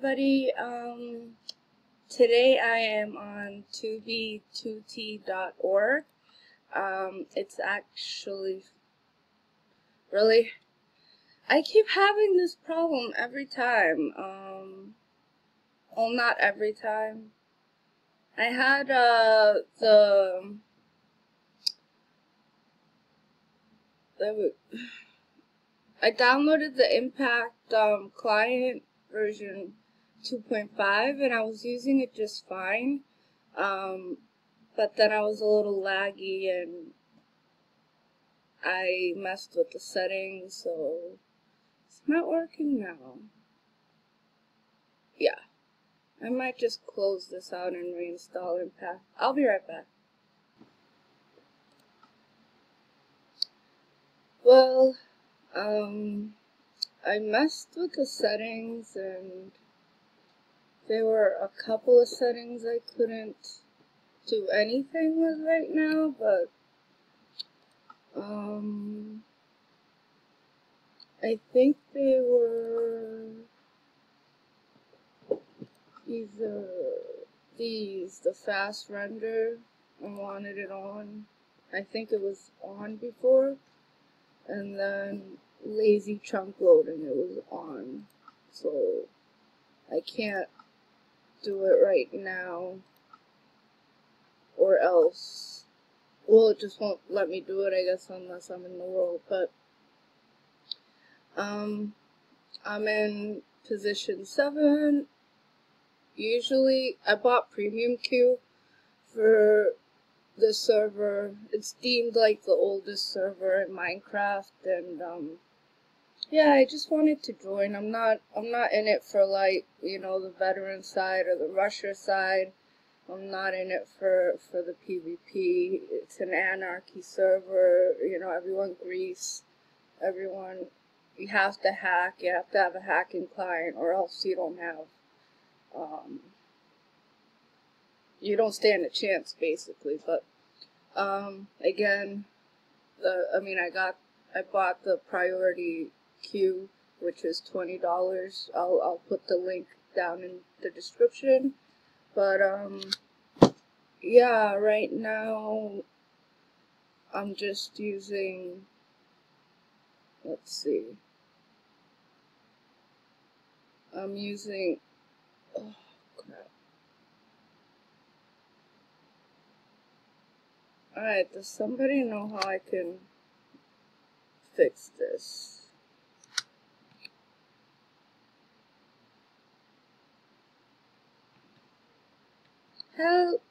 everybody. Today I am on 2b2t.org. It's actually really, I keep having this problem every time. Well, not every time. I had I downloaded the Impact client version 2.5 and I was using it just fine, but then I was a little laggy and I messed with the settings, so it's not working now. Yeah, I might just close this out and reinstall Impact. I'll be right back. Well, I messed with the settings and there were a couple of settings I couldn't do anything with right now, but I think they were either the fast render. I wanted it on. I think it was on before, and then lazy chunk loading, it was on. So I can't do it right now, or else, well, it just won't let me do it, I guess, unless I'm in the world. But I'm in position 7. Usually, I bought Premium Queue for the server. It's deemed like the oldest server in Minecraft, and yeah, I just wanted to join. I'm not in it for, like, you know, the veteran side or the rusher side. I'm not in it for the PvP. It's an anarchy server. You know, everyone grease. Everyone, you have to hack. You have to have a hacking client, or else you don't have. You don't stand a chance, basically. But again, I bought the priority queue, which is $20. I'll put the link down in the description. But yeah, right now I'm just using, let's see, I'm using, oh crap. Alright, does somebody know how I can fix this? Help!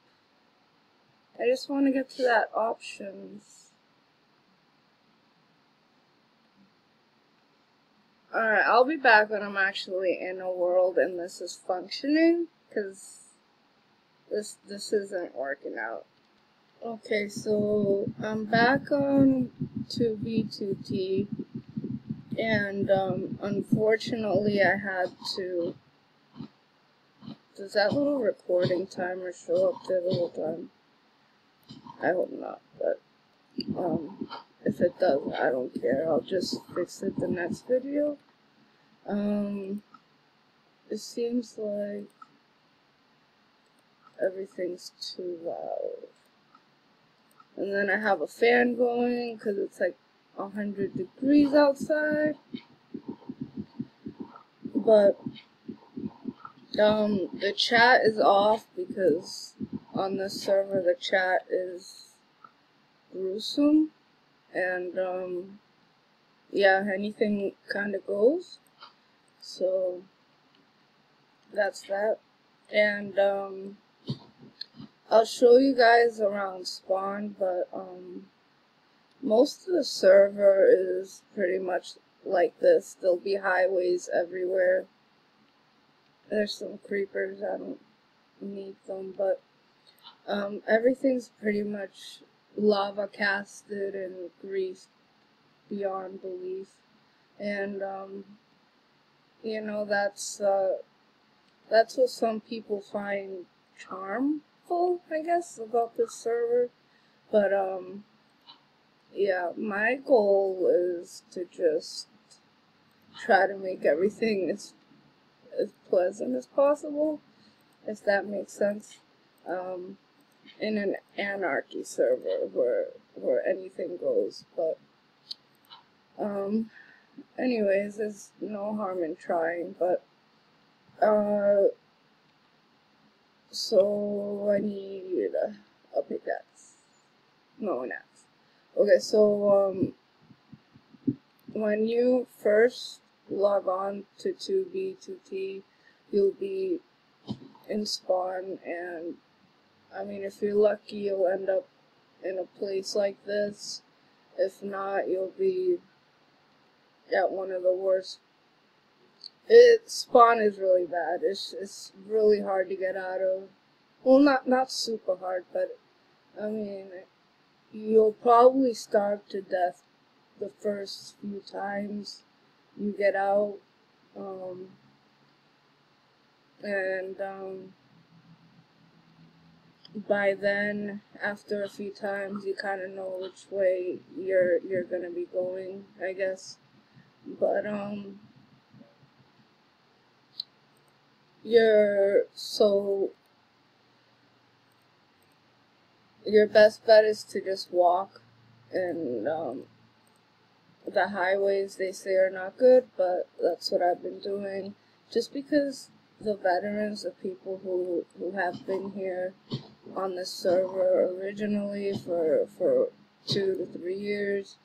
I just want to get to that options. Alright, I'll be back when I'm actually in a world and this is functioning, because this isn't working out. Okay, so I'm back on 2b2t, and unfortunately I had to. Does that little recording timer show up there the whole time? I hope not, but if it does, I don't care. I'll just fix it the next video. It seems like everything's too loud. And then I have a fan going because it's like 100 degrees outside. But the chat is off because on this server the chat is gruesome, and yeah, anything kind of goes. So that's that. And I'll show you guys around spawn, but most of the server is pretty much like this. There'll be highways everywhere. There's some creepers, I don't need them, but everything's pretty much lava casted and greased beyond belief. And you know, that's what some people find charmful, I guess, about this server. But yeah, my goal is to just try to make everything as pleasant as possible, if that makes sense. In an anarchy server where anything goes, but anyways, there's no harm in trying. But so I need a pickaxe. No, an axe. Okay, so when you first log on to 2B2T, you'll be in spawn, and I mean, if you're lucky, you'll end up in a place like this. If not, you'll be at one of the worst. Spawn is really bad. It's really hard to get out of. Well, not super hard, but I mean, you'll probably starve to death the first few times you get out, and by then, after a few times, you kind of know which way you're gonna be going, I guess. But your best bet is to just walk, and the highways, they say, are not good, but that's what I've been doing, just because the veterans, the people who have been here on this server originally for 2 to 3 years,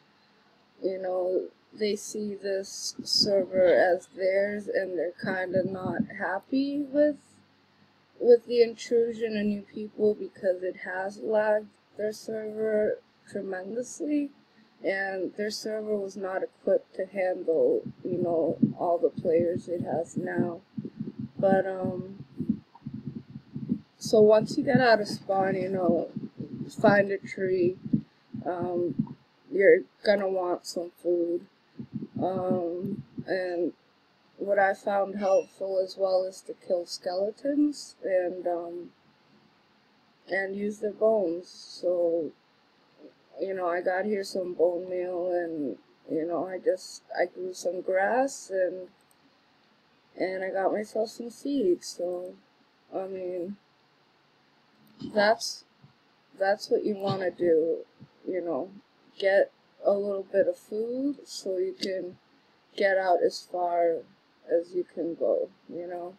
you know, they see this server as theirs, and they're kind of not happy with the intrusion of new people, because it has lagged their server tremendously, and their server was not equipped to handle, you know, all the players it has now. But so once you get out of spawn, you know, find a tree. You're gonna want some food. And what I found helpful as well is to kill skeletons and use their bones. So, you know, I got here some bone meal, and, you know, I grew some grass, and I got myself some seeds. So, I mean, that's what you want to do, you know, get a little bit of food so you can get out as far as you can go, you know.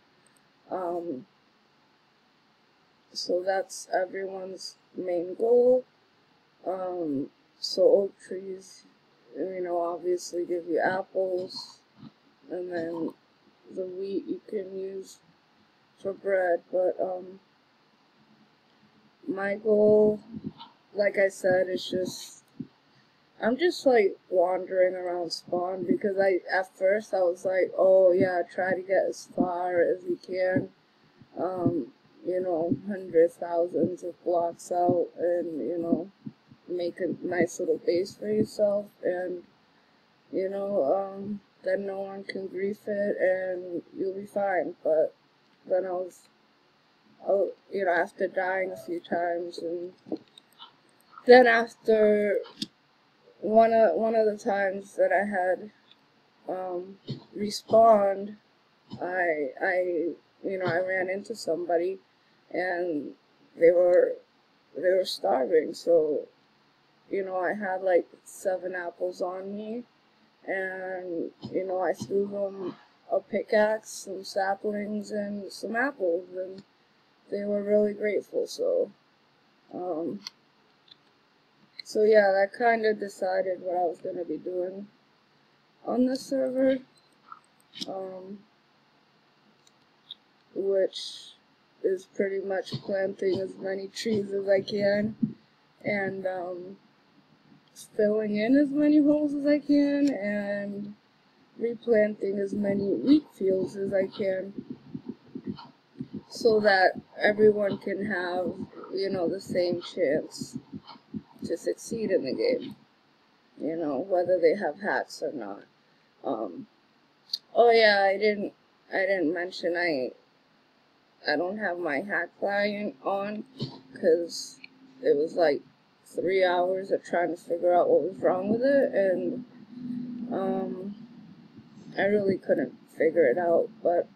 So that's everyone's main goal. So oak trees, you know, obviously give you apples, and then the wheat you can use for bread. But my goal, like I said, is just, I'm just like wandering around spawn, because at first I was like, oh yeah, try to get as far as you can, you know, hundreds, thousands of blocks out, and, you know, make a nice little base for yourself, and, you know, then no one can grief it, and you'll be fine. But then you know, after dying a few times, and then after one of the times that I had respawned, I you know, I ran into somebody, and they were starving. So, you know, I had like 7 apples on me, and, you know, I threw them a pickaxe, some saplings, and some apples, and they were really grateful. So so yeah, that kind of decided what I was going to be doing on the server, which is pretty much planting as many trees as I can, and filling in as many holes as I can, and replanting as many wheat fields as I can, so that everyone can have, you know, the same chance to succeed in the game, you know, whether they have hacks or not. Oh yeah, I didn't mention I don't have my hack client on, because it was like 3 hours of trying to figure out what was wrong with it, and I really couldn't figure it out. But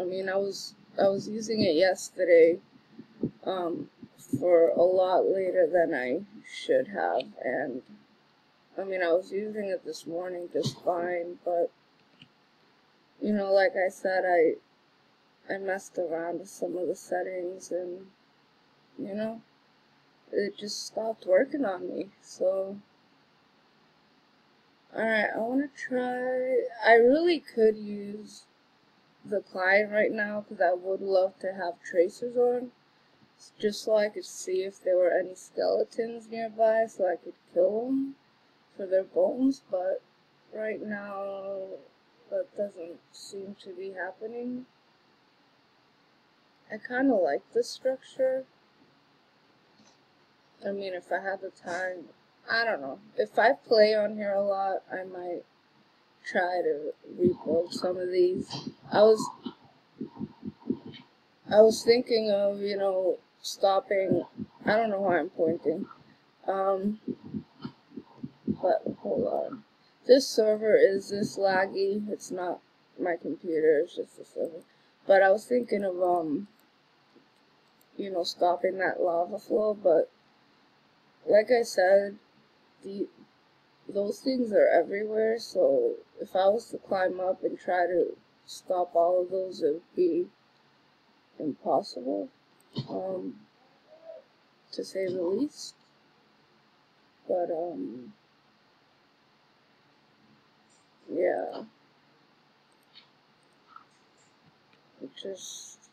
I mean, I was using it yesterday, for a lot later than I should have, and I mean, I was using it this morning just fine, but you know, like I said, I messed around with some of the settings, and you know, it just stopped working on me. So, alright, I want to try. I really could use the client right now because I would love to have tracers on, just so I could see if there were any skeletons nearby so I could kill them for their bones, but right now that doesn't seem to be happening. I kind of like this structure. I mean, if I had the time, I don't know. If I play on here a lot, I might try to rebuild some of these. I was thinking of, you know, stopping. I don't know why I'm pointing. But hold on. This server is this laggy. It's not my computer, it's just the server. But I was thinking of you know, stopping that lava flow, but like I said, those things are everywhere, so if I was to climb up and try to stop all of those, it would be impossible, to say the least. But yeah, it just,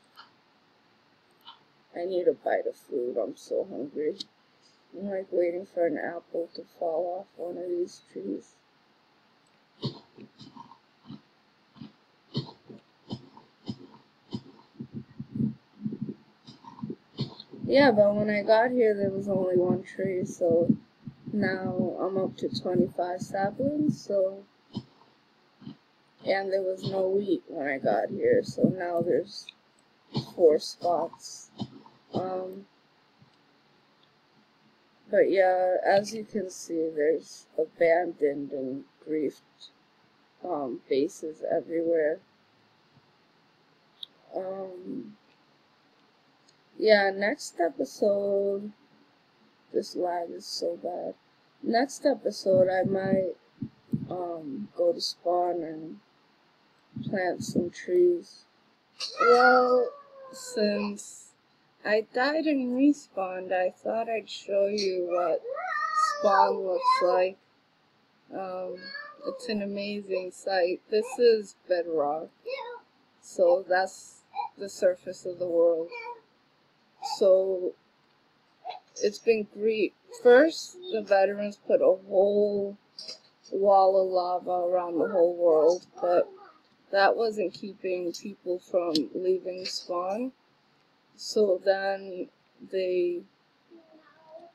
I need a bite of food. I'm so hungry. I'm like waiting for an apple to fall off one of these trees. Yeah, but when I got here there was only one tree, so now I'm up to 25 saplings, so, and there was no wheat when I got here, so now there's 4 spots. But yeah, as you can see, there's abandoned and griefed bases everywhere. Yeah, next episode, this lag is so bad. Next episode, I might go to spawn and plant some trees. Well, since I died and respawned, I thought I'd show you what spawn looks like. It's an amazing sight. This is bedrock, so that's the surface of the world. So it's been great. First, the veterans put a whole wall of lava around the whole world, but that wasn't keeping people from leaving spawn. So then they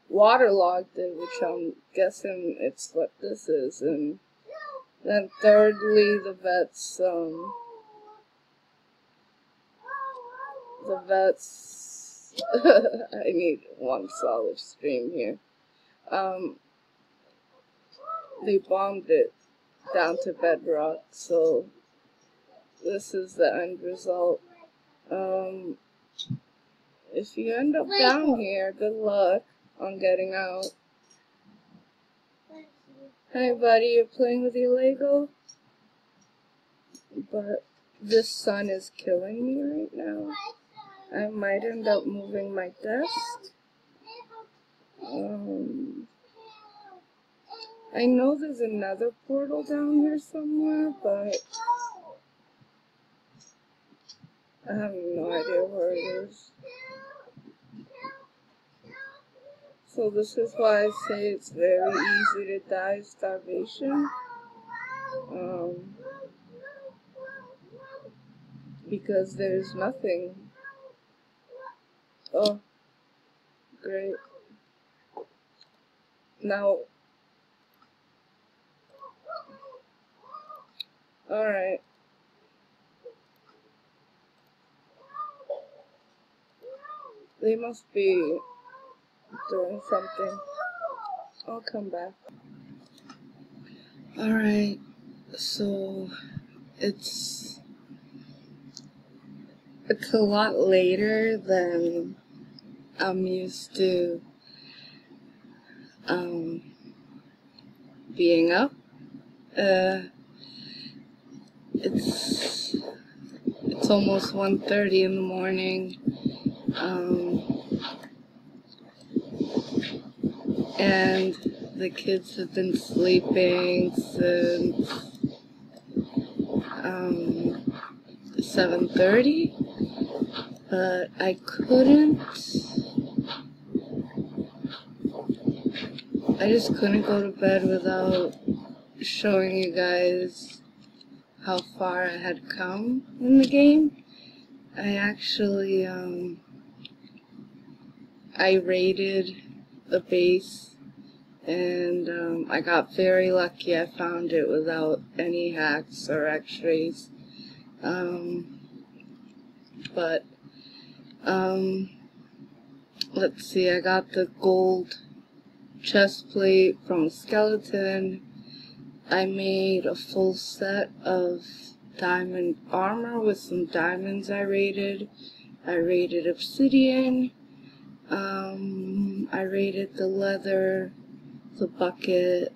waterlogged it, which I'm guessing it's what this is, and then thirdly, the vets, I need one solid stream here. They bombed it down to bedrock, so this is the end result. If you end up down here, good luck on getting out. Hey buddy, you're playing with your Lego? But this sun is killing me right now. I might end up moving my desk. I know there's another portal down here somewhere, but I have no idea where it is. So this is why I say it's very easy to die of starvation. Because there's nothing. Oh, great. Now, alright. They must be doing something. I'll come back. Alright, so it's It's a lot later than I'm used to being up. It's almost 1:30 in the morning, and the kids have been sleeping since 7:30, but I just couldn't go to bed without showing you guys how far I had come in the game. I actually, I raided a base, and I got very lucky. I found it without any hacks or x-rays. Let's see, I got the gold chest plate from a skeleton. I made a full set of diamond armor with some diamonds I raided. I raided obsidian. I raided the leather, the bucket,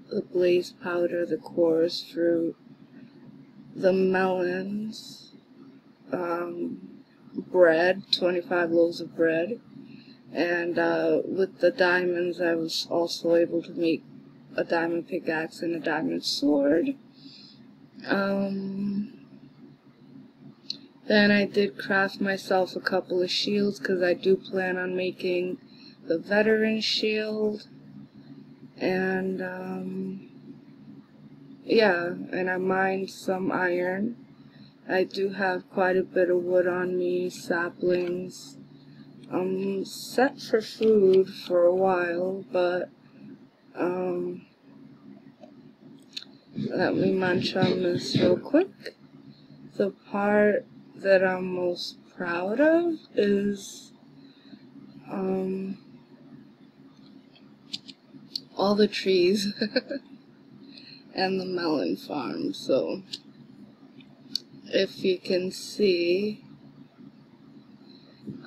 the blaze powder, the chorus fruit, the melons, bread, 25 loaves of bread, and with the diamonds I was also able to make a diamond pickaxe and a diamond sword. Then I did craft myself a couple of shields because I do plan on making the veteran shield. And yeah, and I mined some iron. I do have quite a bit of wood on me, saplings. I'm set for food for a while, but let me munch on this real quick. The part that I'm most proud of is all the trees and the melon farm. So if you can see,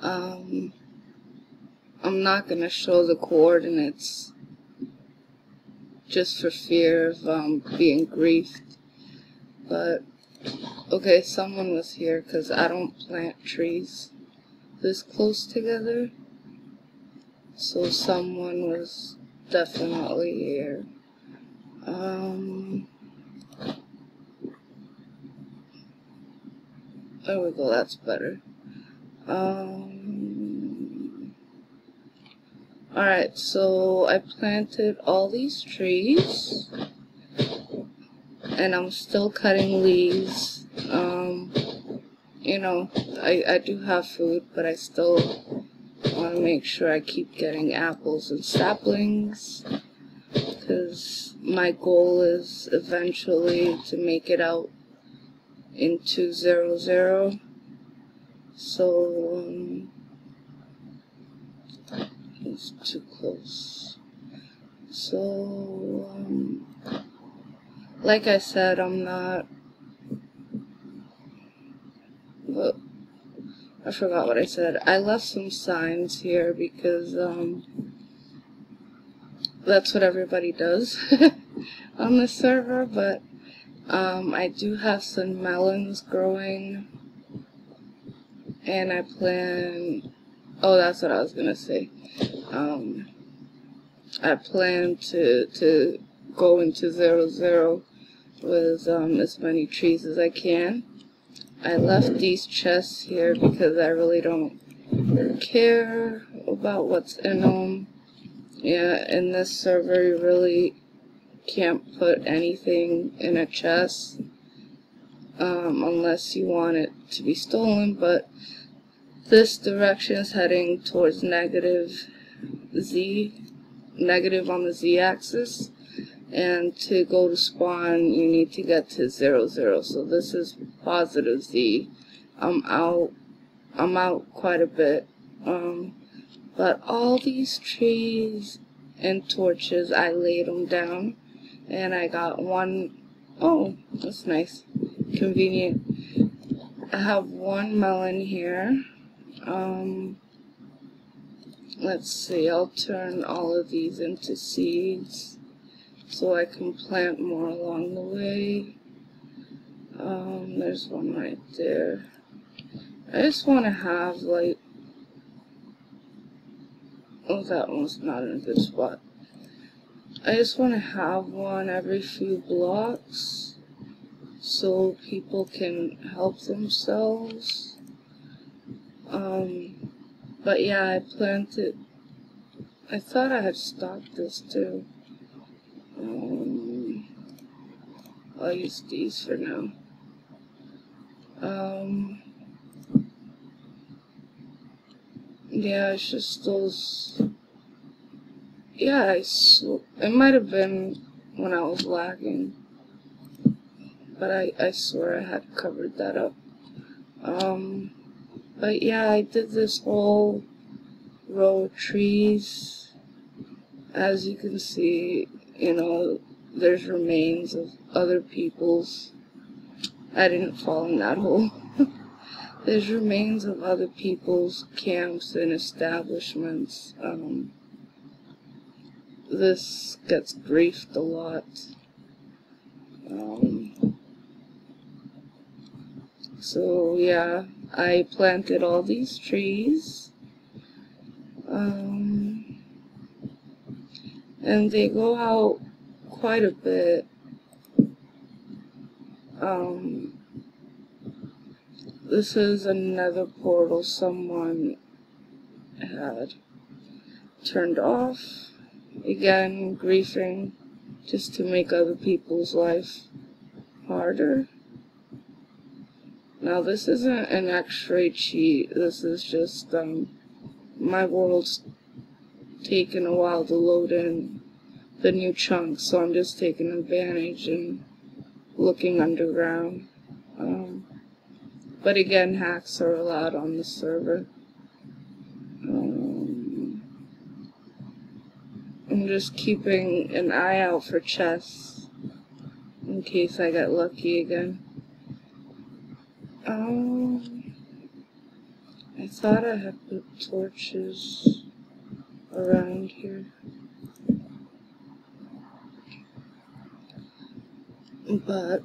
I'm not going to show the coordinates just for fear of being griefed, but okay, someone was here because I don't plant trees this close together, so someone was definitely here. There we go, that's better. Alright, so I planted all these trees, and I'm still cutting leaves. You know, I do have food, but I still want to make sure I keep getting apples and saplings, because my goal is eventually to make it out into 0-0. So it's too close. So like I said, I'm not, well, I forgot what I said. I left some signs here because that's what everybody does on the server, but I do have some melons growing, and I plan, oh, that's what I was gonna say. I plan to go into 0-0 with as many trees as I can. I left these chests here because I really don't care about what's in them. Yeah, in this server you really can't put anything in a chest unless you want it to be stolen, but this direction is heading towards negative on the z-axis, and to go to spawn you need to get to 0-0, so this is positive z. I'm out quite a bit, but all these trees and torches, I laid them down, and I got one. Oh, that's nice, convenient. I have one melon here. Let's see, I'll turn all of these into seeds so I can plant more along the way. There's one right there. I just want to have like, oh, that one's not in a good spot. I just want to have one every few blocks so people can help themselves. But yeah, I planted, I thought I had stocked this too. I'll use these for now. Yeah, it's just those. Yeah, it might have been when I was lagging, but I swear I had covered that up. But yeah, I did this whole row of trees. As you can see, you know, there's remains of other people's. I didn't fall in that hole. There's remains of other people's camps and establishments. This gets griefed a lot. So yeah, I planted all these trees. And they go out quite a bit. This is another portal someone had turned off. Again, griefing just to make other people's life harder. Now this isn't an X-ray cheat, this is just my world's taken a while to load in the new chunks, so I'm just taking advantage and looking underground. But again, hacks are allowed on the server. I'm just keeping an eye out for chests in case I get lucky again. I thought I had put torches around here. But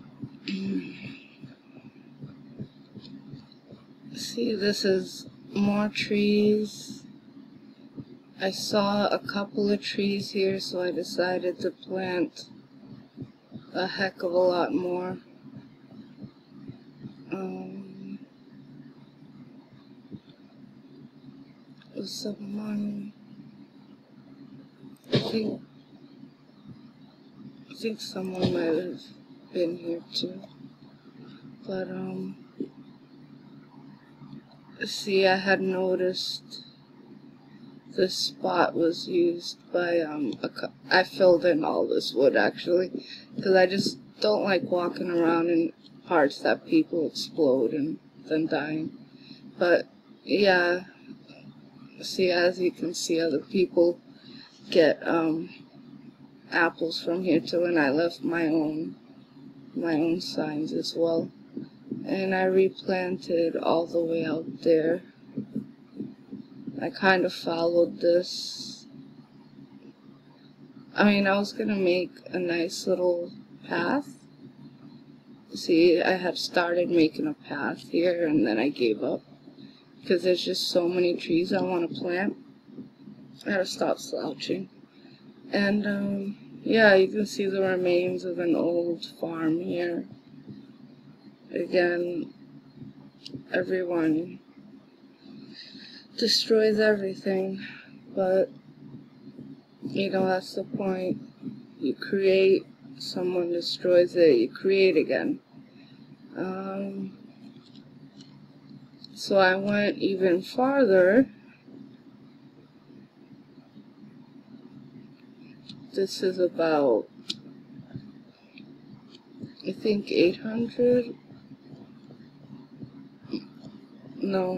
see, this is more trees. I saw a couple of trees here, so I decided to plant a heck of a lot more. Someone, I think someone might have been here too. But see, I had noticed this spot was used by I filled in all this wood actually, because I just don't like walking around in parts that people explode and then dying. But yeah, see, as you can see, other people get apples from here too, and I left my own signs as well. And I replanted all the way out there. I kind of followed this. I mean, I was gonna make a nice little path. See, I had started making a path here, and then I gave up because there's just so many trees I want to plant. I gotta stop slouching. And yeah, you can see the remains of an old farm here. Again, everyone destroys everything, but you know, that's the point. You create, someone destroys it, you create again. So I went even farther. This is about, I think, 800. No,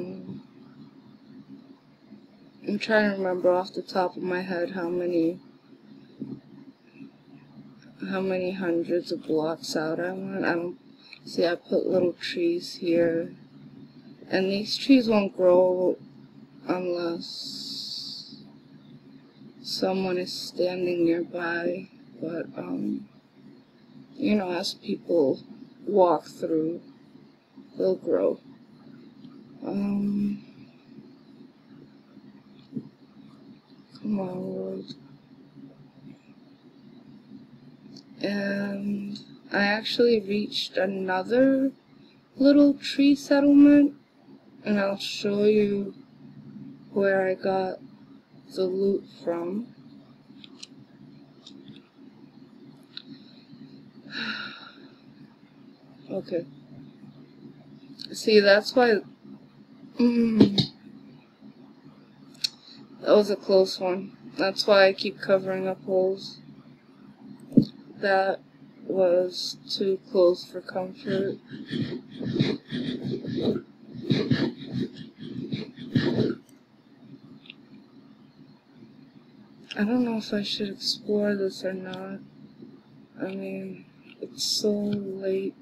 I'm trying to remember off the top of my head how many hundreds of blocks out I went. I don't see. I put little trees here. And these trees won't grow unless someone is standing nearby, but you know, as people walk through, they'll grow. Come on, world. And I actually reached another little tree settlement, and I'll show you where I got the loot from. Okay. See, that's why... that was a close one. That's why I keep covering up holes. That was too close for comfort. I don't know if I should explore this or not. I mean, it's so late.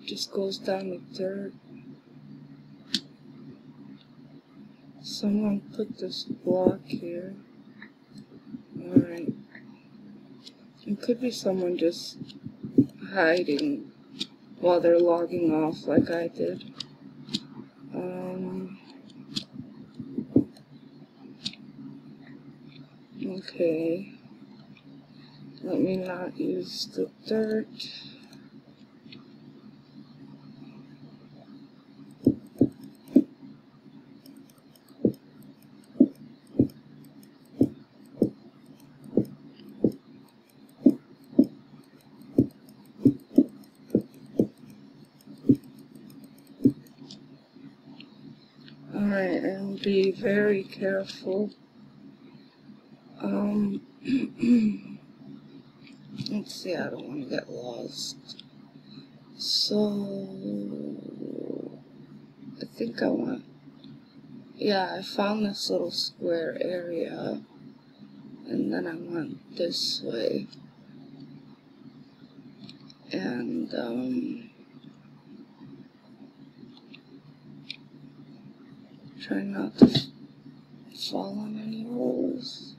Just goes down the dirt. Someone put this block here. Alright. It could be someone just hiding while they're logging off like I did. Okay. Let me not use the dirt. Alright, and be very careful. Let's see, I don't want to get lost. So, I think I want... Yeah, I found this little square area, and then I went this way. And, try not to fall on any holes.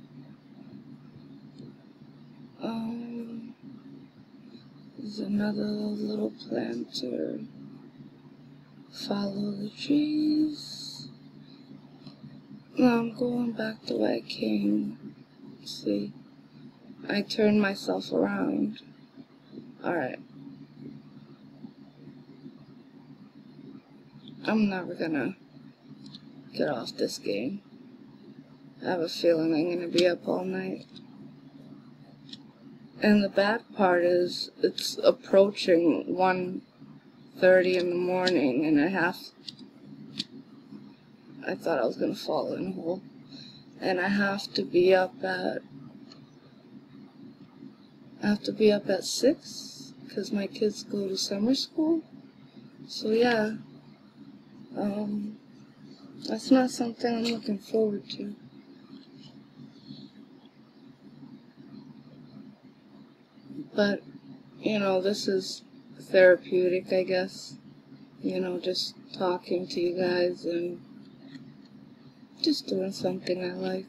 There's another little planter. Follow the trees. Now I'm going back the way I came. See, I turned myself around. Alright. I'm never gonna get off this game. I have a feeling I'm gonna be up all night. And the bad part is, it's approaching 1:30 in the morning, and I thought I was gonna fall in a hole. And I have to be up at 6, because my kids go to summer school. So yeah, that's not something I'm looking forward to. But, you know, this is therapeutic, I guess. You know, just talking to you guys and just doing something I like.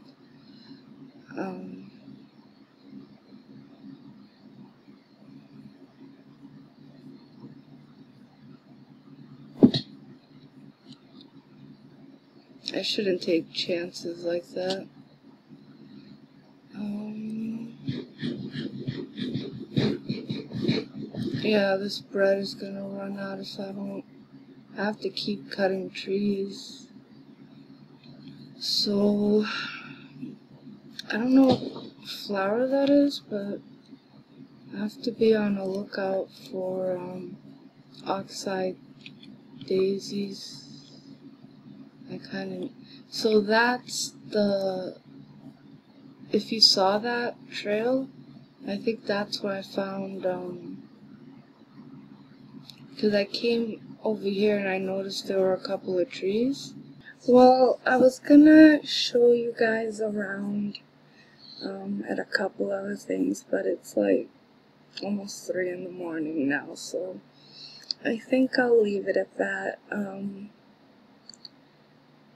I shouldn't take chances like that. Yeah, this bread is gonna run out if I don't have to keep cutting trees. So, I don't know what flower that is, but I have to be on the lookout for oxeye daisies. So that's if you saw that trail, I think that's where I found, because I came over here and I noticed there were a couple of trees. Well, I was gonna show you guys around at a couple other things, but it's like almost 3 in the morning now, so I think I'll leave it at that.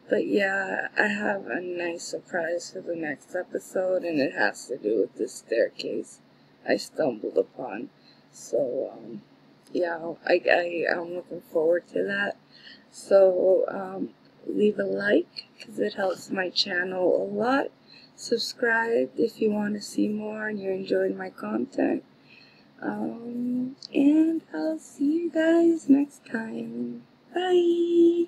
But yeah, I have a nice surprise for the next episode, and it has to do with this staircase I stumbled upon. So, yeah, I'm looking forward to that. So, leave a like, because it helps my channel a lot. Subscribe if you want to see more and you're enjoying my content. And I'll see you guys next time. Bye!